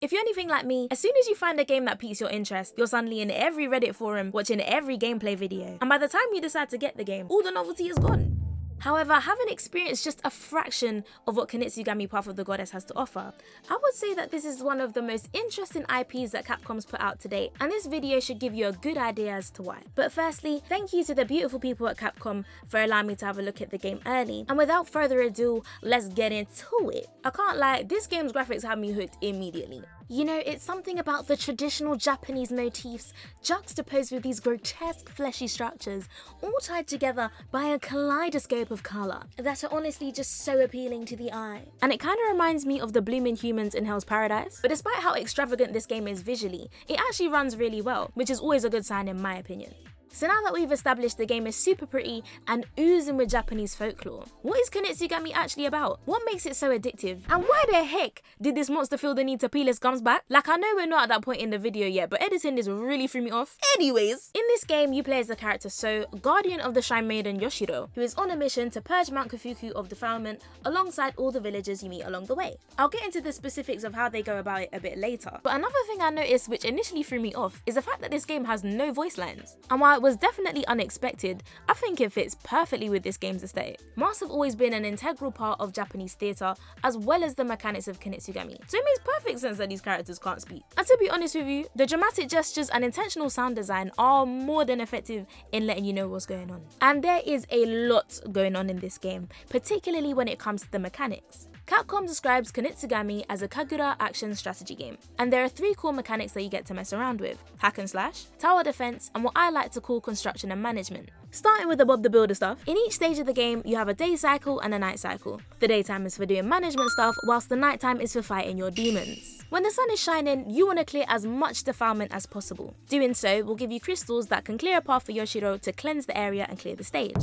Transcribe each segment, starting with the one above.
If you're anything like me, as soon as you find a game that piques your interest, you're suddenly in every Reddit forum watching every gameplay video, and by the time you decide to get the game, all the novelty is gone. However, having experienced just a fraction of what Kunitsu-Gami Path of the Goddess has to offer, I would say that this is one of the most interesting IPs that Capcom's put out to date, and this video should give you a good idea as to why. But firstly, thank you to the beautiful people at Capcom for allowing me to have a look at the game early, and without further ado, let's get into it. I can't lie, this game's graphics have me hooked immediately. You know, it's something about the traditional Japanese motifs juxtaposed with these grotesque fleshy structures, all tied together by a kaleidoscope of colour that are honestly just so appealing to the eye. And it kind of reminds me of the blooming humans in Hell's Paradise. But despite how extravagant this game is visually, it actually runs really well, which is always a good sign in my opinion. So now that we've established the game is super pretty and oozing with Japanese folklore, what is Kunitsu-Gami actually about? What makes it so addictive? And why the heck did this monster feel the need to peel his gums back? Like, I know we're not at that point in the video yet, but editing this really threw me off. Anyways, in this game you play as the character So, guardian of the Shrine Maiden Yoshiro, who is on a mission to purge Mount Kafuku of defilement alongside all the villagers you meet along the way. I'll get into the specifics of how they go about it a bit later, but another thing I noticed which initially threw me off is the fact that this game has no voice lines. And while it was definitely unexpected, I think it fits perfectly with this game's aesthetic. Masks have always been an integral part of Japanese theatre, as well as the mechanics of Kunitsu-Gami, so it makes perfect sense that these characters can't speak. And to be honest with you, the dramatic gestures and intentional sound design are more than effective in letting you know what's going on. And there is a lot going on in this game, particularly when it comes to the mechanics. Capcom describes Kunitsu-Gami as a Kagura action strategy game, and there are 3 core mechanics that you get to mess around with: hack and slash, tower defense, and what I like to call construction and management. Starting with the Bob the Builder stuff, in each stage of the game you have a day cycle and a night cycle. The daytime is for doing management stuff, whilst the nighttime is for fighting your demons. When the sun is shining, you want to clear as much defilement as possible. Doing so will give you crystals that can clear a path for Yoshiro to cleanse the area and clear the stage.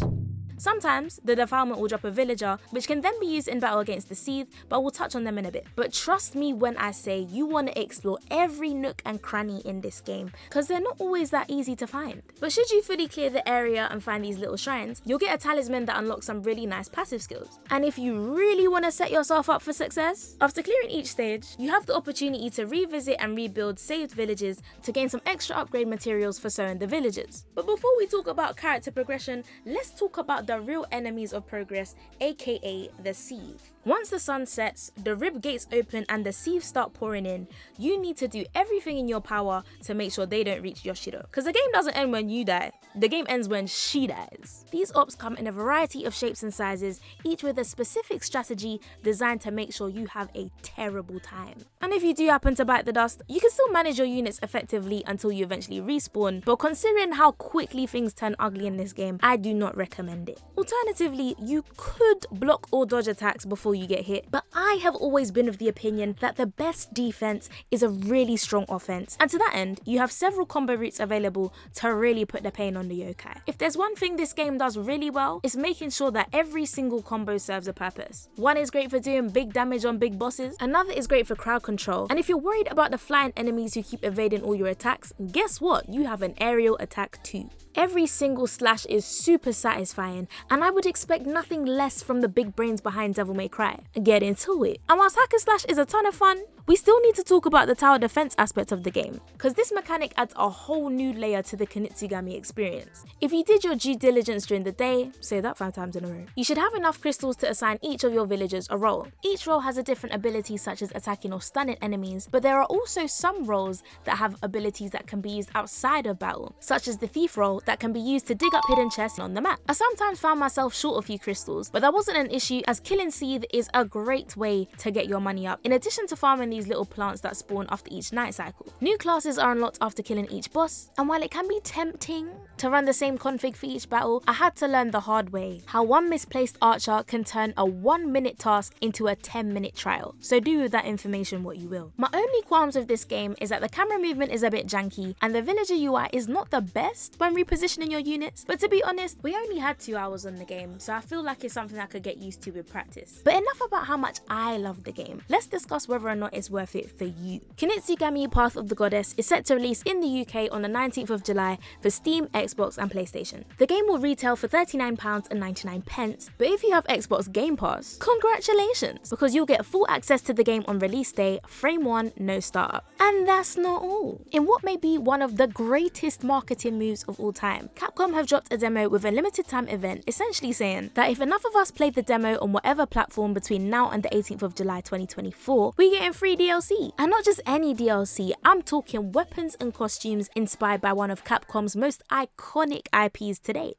Sometimes, the defilement will drop a villager, which can then be used in battle against the Seethe, but we'll touch on them in a bit. But trust me when I say you want to explore every nook and cranny in this game, because they're not always that easy to find. But should you fully clear the area and find these little shrines, you'll get a talisman that unlocks some really nice passive skills. And if you really want to set yourself up for success, after clearing each stage, you have the opportunity to revisit and rebuild saved villages to gain some extra upgrade materials for sowing the villagers. But before we talk about character progression, let's talk about the real enemies of progress, aka the Seethe. Once the sun sets, the rib gates open and the Seethe start pouring in, you need to do everything in your power to make sure they don't reach Yoshiro. Because the game doesn't end when you die, the game ends when she dies. These ops come in a variety of shapes and sizes, each with a specific strategy designed to make sure you have a terrible time. And if you do happen to bite the dust, you can still manage your units effectively until you eventually respawn, but considering how quickly things turn ugly in this game, I do not recommend it. Alternatively, you could block or dodge attacks before you get hit, but I have always been of the opinion that the best defense is a really strong offense, and to that end, you have several combo routes available to really put the pain on the yokai. If there's one thing this game does really well, it's making sure that every single combo serves a purpose. One is great for doing big damage on big bosses, another is great for crowd control, and if you're worried about the flying enemies who keep evading all your attacks, guess what? You have an aerial attack too. Every single slash is super satisfying, and I would expect nothing less from the big brains behind Devil May Cry. Get into it. And whilst hack and slash is a ton of fun, we still need to talk about the tower defense aspect of the game, because this mechanic adds a whole new layer to the Kunitsu-Gami experience. If you did your due diligence during the day, say that 5 times in a row, you should have enough crystals to assign each of your villagers a role. Each role has a different ability, such as attacking or stunning enemies, but there are also some roles that have abilities that can be used outside of battle, such as the thief role that can be used to dig up hidden chests on the map. I sometimes found myself short a few crystals, but that wasn't an issue, as killing Seethe is a great way to get your money up, in addition to farming these little plants that spawn after each night cycle. New classes are unlocked after killing each boss, and while it can be tempting to run the same config for each battle, I had to learn the hard way how one misplaced archer can turn a 1-minute task into a 10-minute trial, so do with that information what you will. My only qualms with this game is that the camera movement is a bit janky, and the villager UI is not the best when repositioning your units, but to be honest, we only had 2 hours on the game, so I feel like it's something I could get used to with practice. But enough about how much I love the game. Let's discuss whether or not it's it's worth it for you. Kunitsu-Gami Path of the Goddess is set to release in the UK on the 19th of July for Steam, Xbox and PlayStation. The game will retail for £39.99, but if you have Xbox Game Pass, congratulations, because you'll get full access to the game on release day, frame 1, no startup. And that's not all. In what may be one of the greatest marketing moves of all time, Capcom have dropped a demo with a limited time event, essentially saying that if enough of us played the demo on whatever platform between now and the 18th of July 2024, we getting free DLC. And not just any DLC, I'm talking weapons and costumes inspired by one of Capcom's most iconic IPs to date.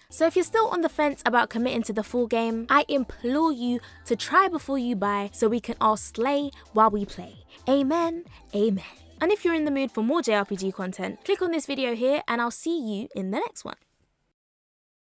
So if you're still on the fence about committing to the full game, I implore you to try before you buy so we can all slay while we play. Amen, amen. And if you're in the mood for more JRPG content, click on this video here and I'll see you in the next one.